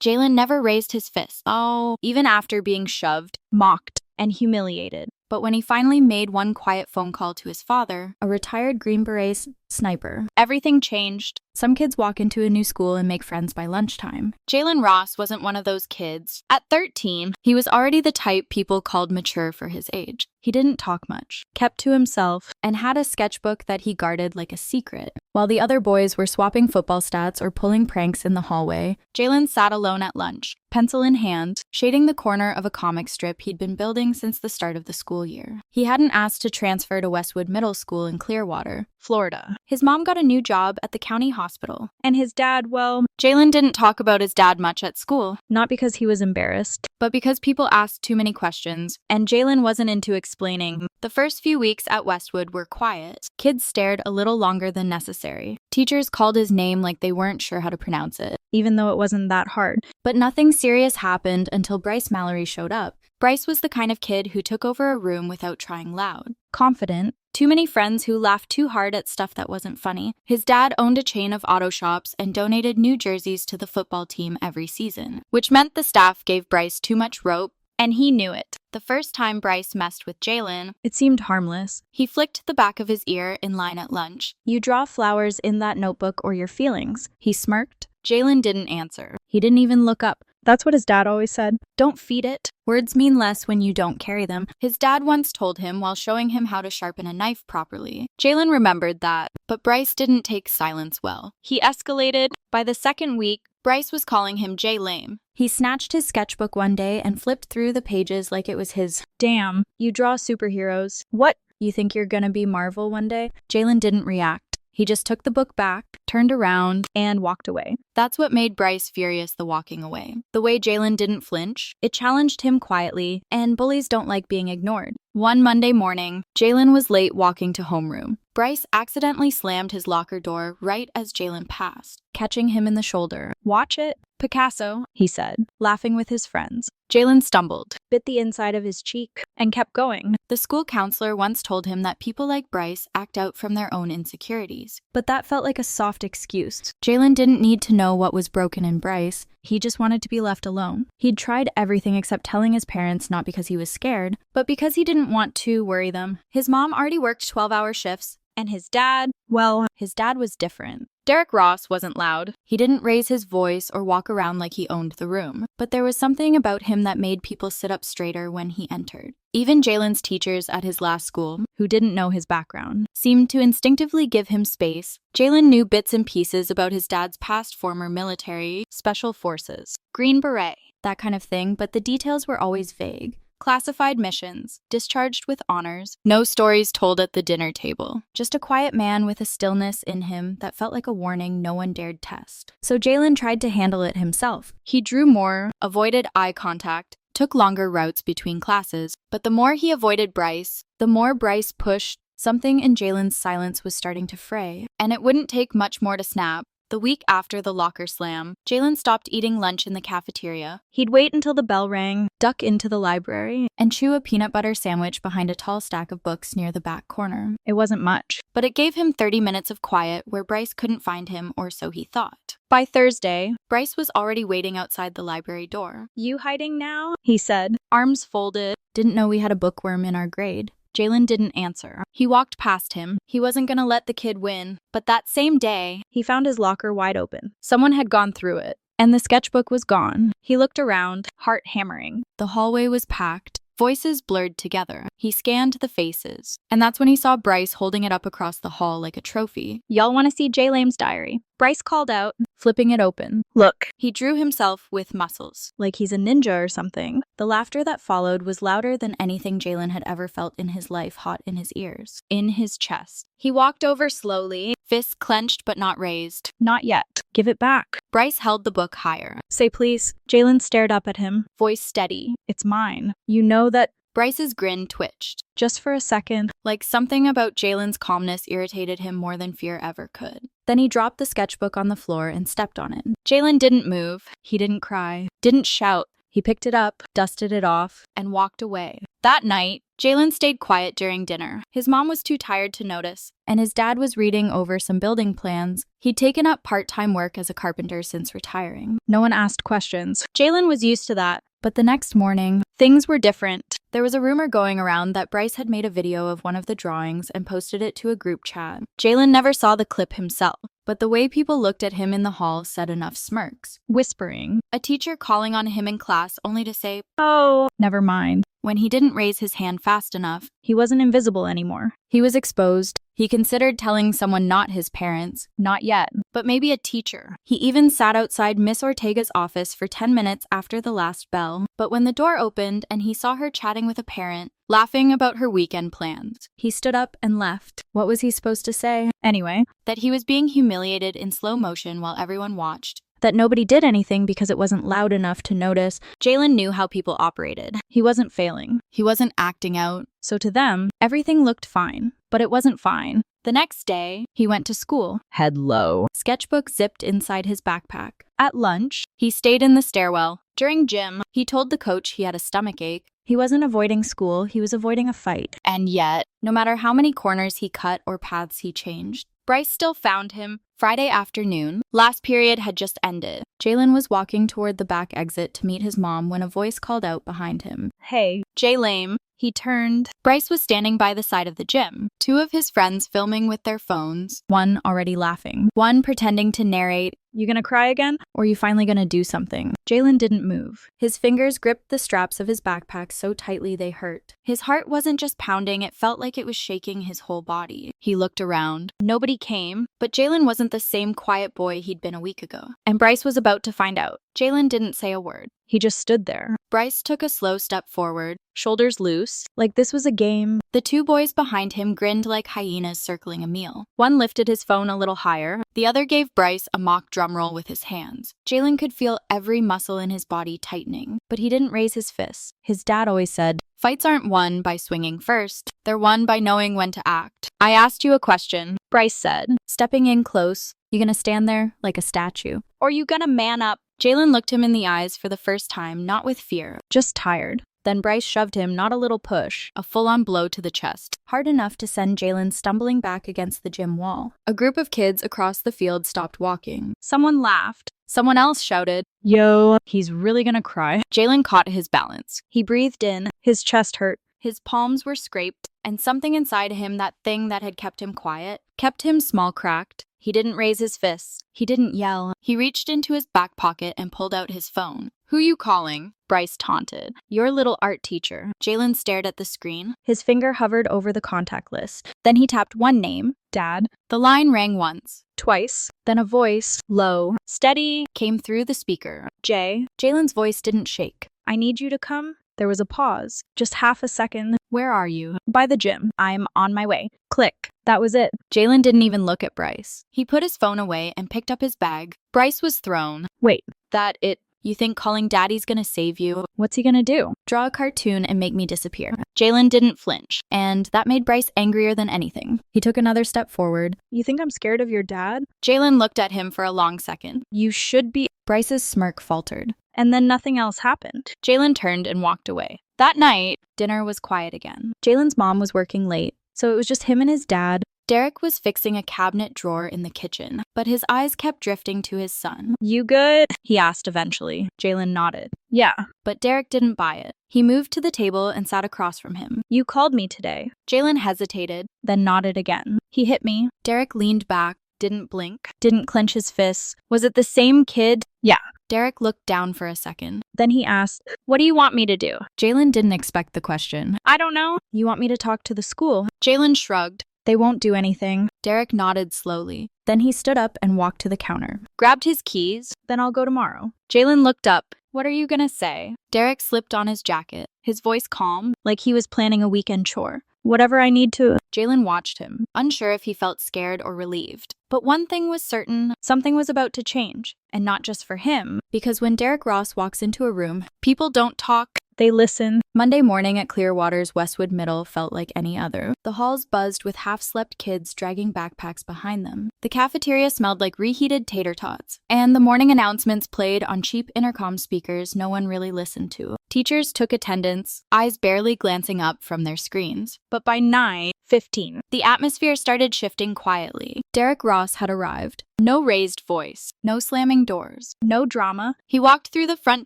Jalen never raised his fist. Oh, even after being shoved, mocked, and humiliated. But when he finally made one quiet phone call to his father, a retired Green Beret sniper, everything changed. Some kids walk into a new school and make friends by lunchtime. Jalen Ross wasn't one of those kids. At 13, he was already the type people called mature for his age. He didn't talk much, kept to himself, and had a sketchbook that he guarded like a secret. While the other boys were swapping football stats or pulling pranks in the hallway, Jalen sat alone at lunch, pencil in hand, shading the corner of a comic strip he'd been building since the start of the school year. He hadn't asked to transfer to Westwood Middle School in Clearwater, Florida. His mom got a new job at the county hospital. And his dad, well, Jalen didn't talk about his dad much at school. Not because he was embarrassed, but because people asked too many questions, and Jalen wasn't into explaining. The first few weeks at Westwood were quiet. Kids stared a little longer than necessary. Teachers called his name like they weren't sure how to pronounce it, even though it wasn't that hard. But nothing serious happened until Bryce Mallory showed up. Bryce was the kind of kid who took over a room without trying loud. Confident. Too many friends who laughed too hard at stuff that wasn't funny. His dad owned a chain of auto shops and donated new jerseys to the football team every season, which meant the staff gave Bryce too much rope, and he knew it. The first time Bryce messed with Jalen, it seemed harmless. He flicked the back of his ear in line at lunch. "You draw flowers in that notebook or your feelings," he smirked. Jalen didn't answer. He didn't even look up. That's what his dad always said. Don't feed it. Words mean less when you don't carry them. His dad once told him while showing him how to sharpen a knife properly. Jalen remembered that, but Bryce didn't take silence well. He escalated. By the second week, Bryce was calling him Jay Lame. He snatched his sketchbook one day and flipped through the pages like it was his. Damn, you draw superheroes. What? You think you're gonna be Marvel one day? Jalen didn't react. He just took the book back, turned around, and walked away. That's what made Bryce furious, the walking away. The way Jalen didn't flinch, it challenged him quietly, and bullies don't like being ignored. One Monday morning, Jalen was late walking to homeroom. Bryce accidentally slammed his locker door right as Jalen passed, catching him in the shoulder. "Watch it, Picasso," he said, laughing with his friends. Jalen stumbled, bit the inside of his cheek, and kept going. The school counselor once told him that people like Bryce act out from their own insecurities. But that felt like a soft excuse. Jalen didn't need to know what was broken in Bryce. He just wanted to be left alone. He'd tried everything except telling his parents, not because he was scared, but because he didn't want to worry them. His mom already worked 12-hour shifts, and his dad, well, his dad was different. Derek Ross wasn't loud. He didn't raise his voice or walk around like he owned the room. But there was something about him that made people sit up straighter when he entered. Even Jalen's teachers at his last school, who didn't know his background, seemed to instinctively give him space. Jalen knew bits and pieces about his dad's past, former military, special forces, Green Beret, that kind of thing, but the details were always vague. Classified missions, discharged with honors, no stories told at the dinner table. Just a quiet man with a stillness in him that felt like a warning no one dared test. So Jalen tried to handle it himself. He drew more, avoided eye contact, took longer routes between classes, but the more he avoided Bryce, the more Bryce pushed. Something in Jalen's silence was starting to fray, and it wouldn't take much more to snap. The week after the locker slam, Jalen stopped eating lunch in the cafeteria. He'd wait until the bell rang, duck into the library, and chew a peanut butter sandwich behind a tall stack of books near the back corner. It wasn't much, but it gave him 30 minutes of quiet where Bryce couldn't find him, or so he thought. By Thursday, Bryce was already waiting outside the library door. "You hiding now?" he said, arms folded. "Didn't know we had a bookworm in our grade." Jalen didn't answer. He walked past him. He wasn't going to let the kid win. But that same day, he found his locker wide open. Someone had gone through it, and the sketchbook was gone. He looked around, heart hammering. The hallway was packed. Voices blurred together. He scanned the faces. And that's when he saw Bryce holding it up across the hall like a trophy. "Y'all want to see Jay Lame's diary?" Bryce called out, flipping it open. "Look." He drew himself with muscles, like he's a ninja or something. The laughter that followed was louder than anything Jalen had ever felt in his life, hot in his ears, in his chest. He walked over slowly, fists clenched but not raised. "Not yet. Give it back." Bryce held the book higher. "Say please." Jalen stared up at him, voice steady. "It's mine. You know that." Bryce's grin twitched. Just for a second. Like something about Jalen's calmness irritated him more than fear ever could. Then he dropped the sketchbook on the floor and stepped on it. Jalen didn't move. He didn't cry. Didn't shout. He picked it up, dusted it off, and walked away. That night, Jalen stayed quiet during dinner. His mom was too tired to notice, and his dad was reading over some building plans. He'd taken up part-time work as a carpenter since retiring. No one asked questions. Jalen was used to that. But the next morning, things were different. There was a rumor going around that Bryce had made a video of one of the drawings and posted it to a group chat. Jalen never saw the clip himself, but the way people looked at him in the hall said enough smirks. Whispering. A teacher calling on him in class only to say, "Oh, never mind." When he didn't raise his hand fast enough, he wasn't invisible anymore. He was exposed. He considered telling someone not his parents, not yet, but maybe a teacher. He even sat outside Miss Ortega's office for 10 minutes after the last bell. But when the door opened and he saw her chatting with a parent, laughing about her weekend plans, he stood up and left. What was he supposed to say? Anyway, that he was being humiliated in slow motion while everyone watched. That nobody did anything because it wasn't loud enough to notice. Jalen knew how people operated. He wasn't failing. He wasn't acting out. So to them, everything looked fine. But it wasn't fine. The next day, he went to school. Head low. Sketchbook zipped inside his backpack. At lunch, he stayed in the stairwell. During gym, he told the coach he had a stomachache. He wasn't avoiding school, he was avoiding a fight. And yet, no matter how many corners he cut or paths he changed, Bryce still found him. Friday afternoon, last period had just ended. Jalen was walking toward the back exit to meet his mom when a voice called out behind him. "Hey, Jay Lame." He turned. Bryce was standing by the side of the gym, two of his friends filming with their phones, one already laughing, one pretending to narrate. "You gonna cry again? Or you finally gonna do something?" Jalen didn't move. His fingers gripped the straps of his backpack so tightly they hurt. His heart wasn't just pounding, it felt like it was shaking his whole body. He looked around. Nobody came, but Jalen wasn't the same quiet boy he'd been a week ago. And Bryce was about to find out. Jalen didn't say a word. He just stood there. Bryce took a slow step forward, shoulders loose, like this was a game. The two boys behind him grinned like hyenas circling a meal. One lifted his phone a little higher. The other gave Bryce a mock drum roll with his hands. Jalen could feel every muscle in his body tightening, but he didn't raise his fists. His dad always said, "Fights aren't won by swinging first. They're won by knowing when to act." "I asked you a question," Bryce said, stepping in close. "You gonna stand there like a statue? Or you gonna man up?" Jalen looked him in the eyes for the first time, not with fear, just tired. Then Bryce shoved him, not a little push, a full-on blow to the chest, hard enough to send Jalen stumbling back against the gym wall. A group of kids across the field stopped walking. Someone laughed. Someone else shouted, "Yo, he's really gonna cry." Jalen caught his balance. He breathed in. His chest hurt. His palms were scraped, and something inside him, that thing that had kept him quiet, kept him small cracked. He didn't raise his fists. He didn't yell. He reached into his back pocket and pulled out his phone. "Who you calling?" Bryce taunted. "Your little art teacher." Jalen stared at the screen. His finger hovered over the contact list. Then he tapped one name, Dad. The line rang once, twice. Then a voice, low, steady, came through the speaker. "Jay." Jalen's voice didn't shake. "I need you to come." There was a pause. Just half a second. "Where are you?" "By the gym. I'm on my way." Click. That was it. Jalen didn't even look at Bryce. He put his phone away and picked up his bag. Bryce was thrown. "Wait. That it? You think calling Daddy's gonna save you? What's he gonna do? Draw a cartoon and make me disappear?" Jalen didn't flinch, and that made Bryce angrier than anything. He took another step forward. "You think I'm scared of your dad?" Jalen looked at him for a long second. "You should be." Bryce's smirk faltered. And then nothing else happened. Jalen turned and walked away. That night, dinner was quiet again. Jalen's mom was working late, so it was just him and his dad. Derek was fixing a cabinet drawer in the kitchen, but his eyes kept drifting to his son. "You good?" he asked eventually. Jalen nodded. "Yeah." But Derek didn't buy it. He moved to the table and sat across from him. "You called me today." Jalen hesitated, then nodded again. "He hit me." Derek leaned back, didn't blink, didn't clench his fists. "Was it the same kid?" "Yeah." Derek looked down for a second. Then he asked, "What do you want me to do?" Jalen didn't expect the question. "I don't know." "You want me to talk to the school?" Jalen shrugged. "They won't do anything." Derek nodded slowly. Then he stood up and walked to the counter. Grabbed his keys. "Then I'll go tomorrow." Jalen looked up. "What are you gonna say?" Derek slipped on his jacket, his voice calm, like he was planning a weekend chore. "Whatever I need to." Jalen watched him, unsure if he felt scared or relieved. But one thing was certain, something was about to change. And not just for him, because when Derek Ross walks into a room, people don't talk, They listen. Monday morning at Clearwater's Westwood Middle felt like any other. The halls buzzed with half-slept kids dragging backpacks behind them. The cafeteria smelled like reheated tater tots. And the morning announcements played on cheap intercom speakers no one really listened to. Teachers took attendance, eyes barely glancing up from their screens. But by 9:15, the atmosphere started shifting quietly. Derek Ross had arrived. No raised voice, no slamming doors, no drama. He walked through the front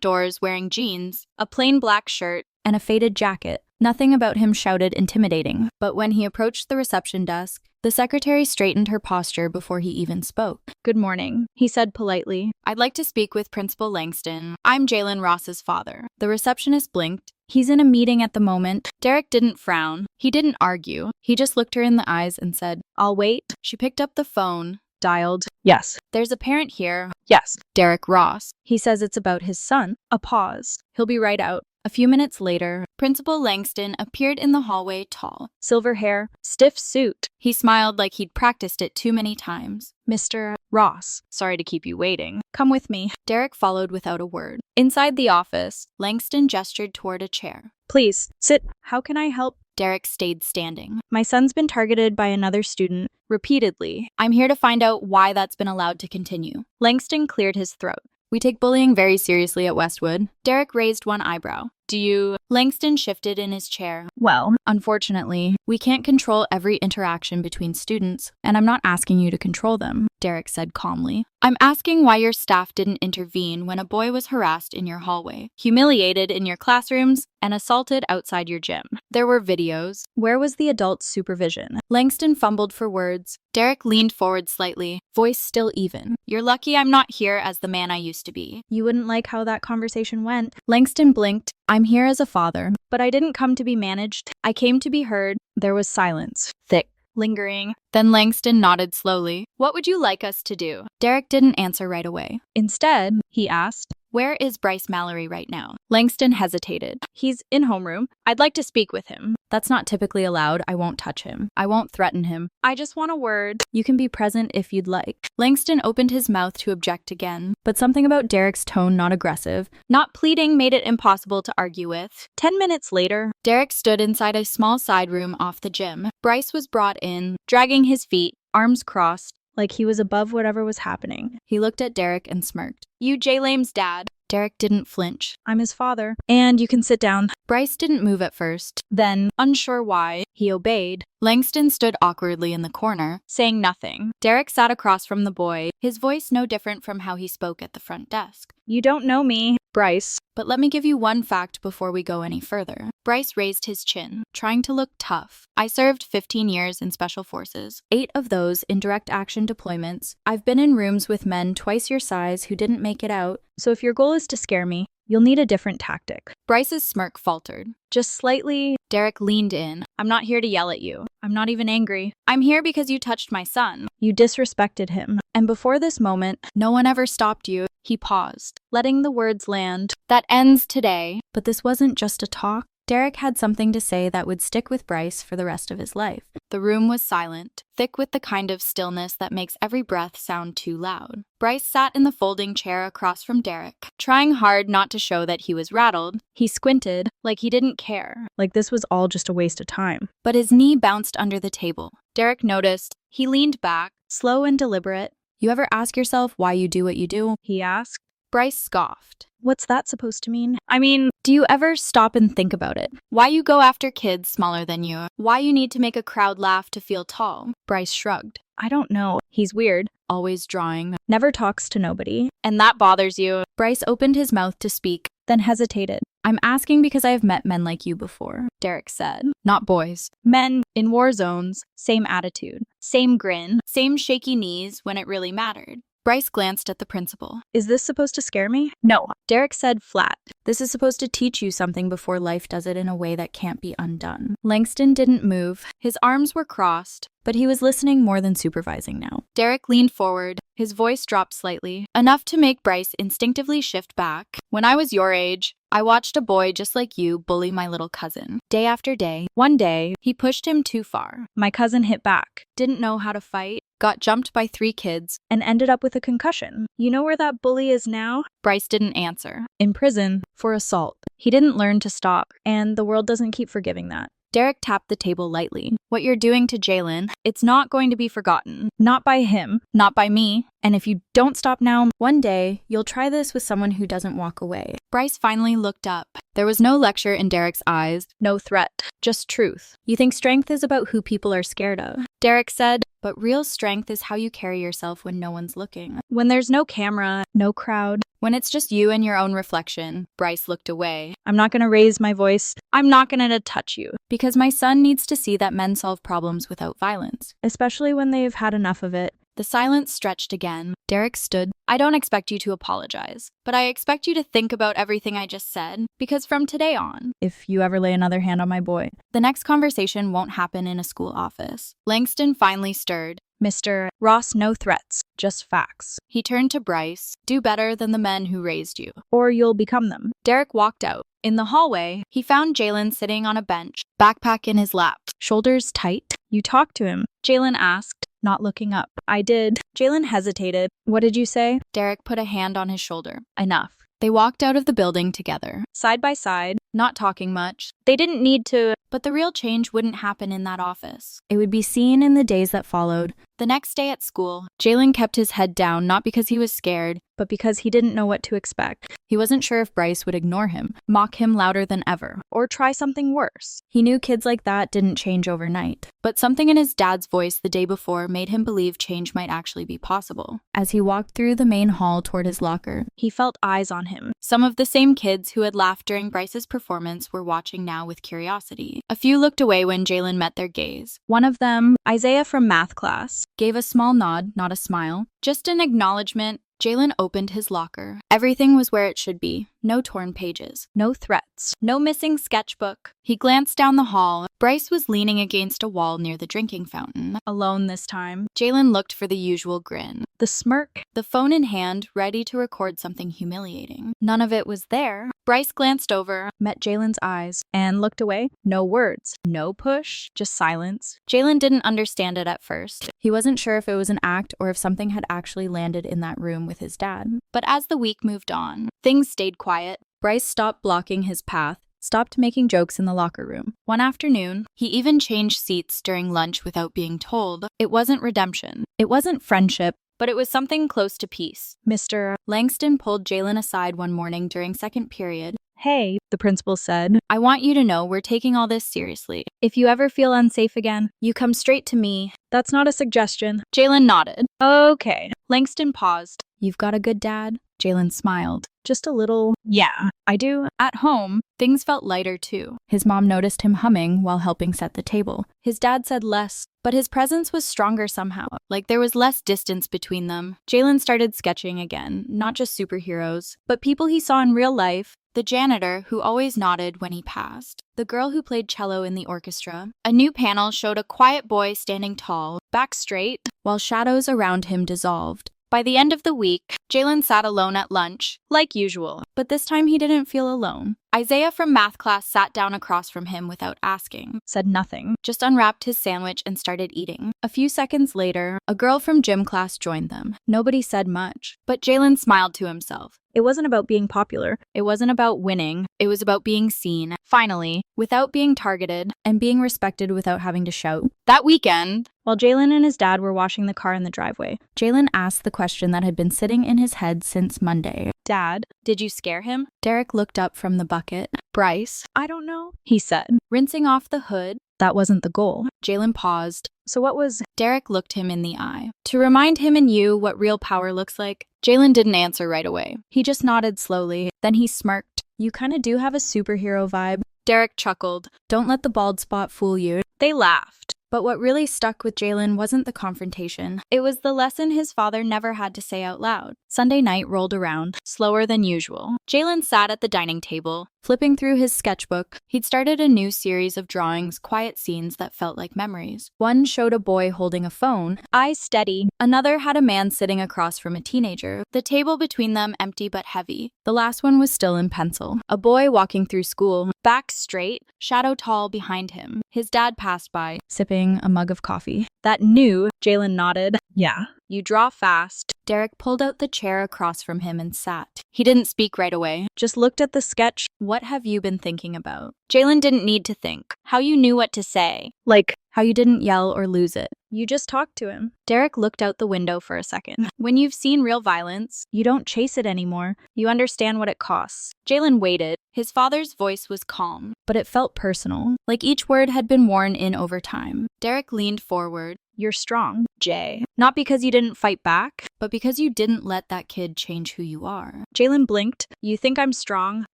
doors wearing jeans, a plain black shirt, and a faded jacket. Nothing about him shouted intimidating, but when he approached the reception desk, the secretary straightened her posture before he even spoke. "Good morning," he said politely. "I'd like to speak with Principal Langston. I'm Jalen Ross's father." The receptionist blinked. "He's in a meeting at the moment." Derek didn't frown. He didn't argue. He just looked her in the eyes and said, "I'll wait." She picked up the phone. Dialed. "Yes." "There's a parent here." "Yes." "Derek Ross." "He says it's about his son." A pause. "He'll be right out." A few minutes later, Principal Langston appeared in the hallway tall. Silver hair, stiff suit. He smiled like he'd practiced it too many times. "Mr. Ross, sorry to keep you waiting. Come with me." Derek followed without a word. Inside the office, Langston gestured toward a chair. "Please, sit. How can I help?" Derek stayed standing. "My son's been targeted by another student, repeatedly." "I'm here to find out why that's been allowed to continue." Langston cleared his throat. "We take bullying very seriously at Westwood." Derek raised one eyebrow. "Do you?" Langston shifted in his chair. "Well, unfortunately, we can't control every interaction between students, and I'm not asking you to control them," Derek said calmly. "I'm asking why your staff didn't intervene when a boy was harassed in your hallway, humiliated in your classrooms, and assaulted outside your gym. There were videos." "Where was the adult supervision?" Langston fumbled for words. Derek leaned forward slightly, voice still even. "You're lucky I'm not here as the man I used to be." "You wouldn't like how that conversation went." Langston blinked. "I'm here as a father." "But I didn't come to be managed. I came to be heard." There was silence. Thick. Lingering. Then Langston nodded slowly. "What would you like us to do?" Derek didn't answer right away. "Instead," he asked, "Where is Bryce Mallory right now?" Langston hesitated. "He's in homeroom. I'd like to speak with him." "That's not typically allowed. I won't touch him. I won't threaten him. I just want a word." You can be present if you'd like." Langston opened his mouth to object again, but something about Derek's tone, not aggressive, not pleading, made it impossible to argue with. 10 minutes later, Derek stood inside a small side room off the gym. Bryce was brought in, dragging his feet, arms crossed, like he was above whatever was happening. He looked at Derek and smirked. "You J-Lame's dad." Derek didn't flinch. "I'm his father. And you can sit down." Bryce didn't move at first. Then, unsure why, he obeyed. Langston stood awkwardly in the corner, saying nothing. Derek sat across from the boy, his voice no different from how he spoke at the front desk. "You don't know me, Bryce. But let me give you one fact before we go any further." Bryce raised his chin, trying to look tough. "I served 15 years in Special Forces, 8 of those in direct action deployments. I've been in rooms with men twice your size who didn't make it out. So if your goal is to scare me, you'll need a different tactic." Bryce's smirk faltered. "Just slightly." Derek leaned in. "I'm not here to yell at you. I'm not even angry. I'm here because you touched my son." You disrespected him. And before this moment, no one ever stopped you." He paused, letting the words land. "That ends today." But this wasn't just a talk. Derek had something to say that would stick with Bryce for the rest of his life. The room was silent, thick with the kind of stillness that makes every breath sound too loud. Bryce sat in the folding chair across from Derek, trying hard not to show that he was rattled. He squinted, like he didn't care, like this was all just a waste of time. But his knee bounced under the table. Derek noticed. He leaned back, slow and deliberate. "You ever ask yourself why you do what you do?" he asked. Bryce scoffed. "What's that supposed to mean?" "I mean, do you ever stop and think about it? Why you go after kids smaller than you? Why you need to make a crowd laugh to feel tall?" Bryce shrugged. "I don't know. He's weird. Always drawing. Never talks to nobody." "And that bothers you?" Bryce opened his mouth to speak, then hesitated. "I'm asking because I have met men like you before," Derek said. "Not boys. Men in war zones. Same attitude. Same grin. Same shaky knees when it really mattered." Bryce glanced at the principal. "Is this supposed to scare me?" "No," Derek said flat. "This is supposed to teach you something before life does it in a way that can't be undone." Langston didn't move. His arms were crossed, but he was listening more than supervising now. Derek leaned forward. His voice dropped slightly, enough to make Bryce instinctively shift back. "When I was your age, I watched a boy just like you bully my little cousin. Day after day. One day, he pushed him too far. My cousin hit back. Didn't know how to fight. got jumped by 3 kids, and ended up with a concussion. You know where that bully is now? Bryce didn't answer. In prison for assault. He didn't learn to stop, and the world doesn't keep forgiving that. Derek tapped the table lightly. What you're doing to Jalen, it's not going to be forgotten. Not by him. Not by me. And if you don't stop now, one day, you'll try this with someone who doesn't walk away. Bryce finally looked up. There was no lecture in Derek's eyes. No threat. Just truth. You think strength is about who people are scared of? Derek said, but real strength is how you carry yourself when no one's looking. When there's no camera, no crowd. When it's just you and your own reflection. Bryce looked away. I'm not gonna raise my voice. I'm not gonna touch you. Because my son needs to see that men solve problems without violence. Especially when they've had enough of it. The silence stretched again. Derek stood. I don't expect you to apologize, but I expect you to think about everything I just said, because from today on, if you ever lay another hand on my boy, the next conversation won't happen in a school office. Langston finally stirred. Mr. Ross, no threats, just facts. He turned to Bryce. Do better than the men who raised you, or you'll become them. Derek walked out. In the hallway, he found Jalen sitting on a bench, backpack in his lap, shoulders tight. You talked to him? Jalen asked, not looking up. I did. Jalen hesitated. What did you say? Derek put a hand on his shoulder. Enough. They walked out of the building together, side by side, not talking much. They didn't need to. But the real change wouldn't happen in that office. It would be seen in the days that followed. The next day at school, Jalen kept his head down, not because he was scared, but because he didn't know what to expect. He wasn't sure if Bryce would ignore him, mock him louder than ever, or try something worse. He knew kids like that didn't change overnight. But something in his dad's voice the day before made him believe change might actually be possible. As he walked through the main hall toward his locker, he felt eyes on him. Some of the same kids who had laughed during Bryce's performance were watching now with curiosity. A few looked away when Jalen met their gaze. One of them, Isaiah from math class, gave a small nod, not a smile. Just an acknowledgement. Jalen opened his locker. Everything was where it should be. No torn pages. No threats. No missing sketchbook. He glanced down the hall. Bryce was leaning against a wall near the drinking fountain. Alone this time. Jalen looked for the usual grin. The smirk. The phone in hand, ready to record something humiliating. None of it was there. Bryce glanced over, met Jalen's eyes, and looked away. No words. No push. Just silence. Jalen didn't understand it at first. He wasn't sure if it was an act or if something had actually landed in that room with his dad. But as the week moved on, things stayed quiet. Bryce stopped blocking his path, stopped making jokes in the locker room. One afternoon, he even changed seats during lunch without being told. It wasn't redemption. It wasn't friendship. But it was something close to peace. Mr. Langston pulled Jalen aside one morning during second period. Hey, the principal said, I want you to know we're taking all this seriously. If you ever feel unsafe again, you come straight to me. That's not a suggestion. Jalen nodded. Okay. Langston paused. You've got a good dad? Jalen smiled. Just a little. Yeah, I do. At home, things felt lighter too. His mom noticed him humming while helping set the table. His dad said less, but his presence was stronger somehow, like there was less distance between them. Jalen started sketching again, not just superheroes, but people he saw in real life. The janitor who always nodded when he passed. The girl who played cello in the orchestra. A new panel showed a quiet boy standing tall, back straight, while shadows around him dissolved. By the end of the week, Jalen sat alone at lunch, like usual, but this time he didn't feel alone. Isaiah from math class sat down across from him without asking, said nothing, just unwrapped his sandwich and started eating. A few seconds later, a girl from gym class joined them. Nobody said much, but Jalen smiled to himself. It wasn't about being popular. It wasn't about winning. It was about being seen, finally, without being targeted, and being respected without having to shout. That weekend, while Jalen and his dad were washing the car in the driveway, Jalen asked the question that had been sitting in his head since Monday. Dad, did you scare him? Derek looked up from the bucket. Bryce, I don't know, he said, rinsing off the hood. That wasn't the goal. Jalen paused. So what was? Derek looked him in the eye. To remind him and you what real power looks like. Jalen didn't answer right away. He just nodded slowly. Then he smirked. You kinda do have a superhero vibe. Derek chuckled. Don't let the bald spot fool you. They laughed. But what really stuck with Jalen wasn't the confrontation. It was the lesson his father never had to say out loud. Sunday night rolled around, slower than usual. Jalen sat at the dining table, flipping through his sketchbook. He'd started a new series of drawings, quiet scenes that felt like memories. One showed a boy holding a phone, eyes steady. Another had a man sitting across from a teenager, the table between them empty but heavy. The last one was still in pencil. A boy walking through school, back straight, shadow tall behind him. His dad passed by, sipping a mug of coffee. That new, Jalen nodded. Yeah. You draw fast. Derek pulled out the chair across from him and sat. He didn't speak right away. Just looked at the sketch. What have you been thinking about? Jalen didn't need to think. How you knew what to say. Like, How you didn't yell or lose it. you just talked to him. Derek looked out the window for a second. When you've seen real violence, You don't chase it anymore. you understand what it costs. Jalen waited. His father's voice was calm, But it felt personal. like each word had been worn in over time. Derek leaned forward. You're strong, Jay. Not because you didn't fight back, but because you didn't let that kid change who you are. Jalen blinked. You think I'm strong?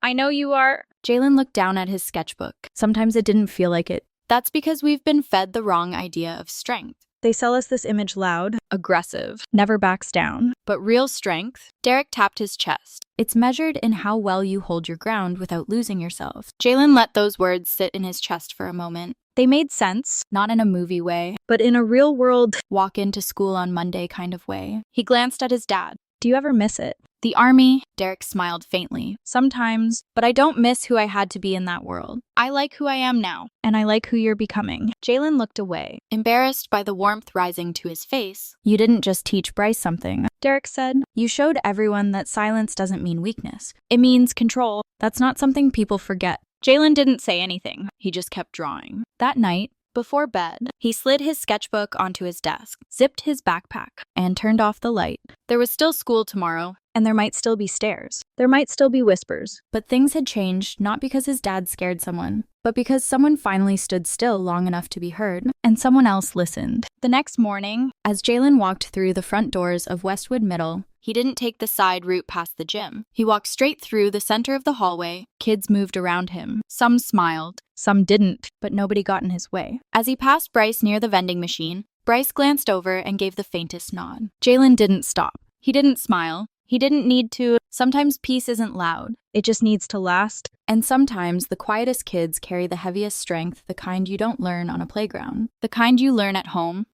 I know you are. Jalen looked down at his sketchbook. Sometimes it didn't feel like it. That's because we've been fed the wrong idea of strength. They sell us this image loud, Aggressive. never backs down. But real strength? Derek tapped his chest. It's measured in how well you hold your ground without losing yourself. Jalen let those words sit in his chest for a moment. They made sense, Not in a movie way, but in a real world, walk into school on Monday kind of way. He glanced at his dad. do you ever miss it? The army, Derek smiled faintly. Sometimes, But I don't miss who I had to be in that world. I like who I am now. and I like who you're becoming. Jalen looked away, embarrassed by the warmth rising to his face. You didn't just teach Bryce something, Derek said, you showed everyone that silence doesn't mean weakness. it means control. That's not something people forget. Jalen didn't say anything. He just kept drawing. That night, Before bed, he slid his sketchbook onto his desk, zipped his backpack. and turned off the light, There was still school tomorrow. and there might still be stairs. There might still be whispers. But things had changed not because his dad scared someone, but because someone finally stood still long enough to be heard, And someone else listened. The next morning, as Jalen walked through the front doors of Westwood Middle, he didn't take the side route past the gym. He walked straight through the center of the hallway. Kids moved around him. Some smiled. Some didn't, but nobody got in his way. As he passed Bryce near the vending machine, Bryce glanced over and gave the faintest nod. Jalen didn't stop. He didn't smile. He didn't need to. Sometimes peace isn't loud. It just needs to last. And sometimes the quietest kids carry the heaviest strength, the kind you don't learn on a playground. The kind you learn at home,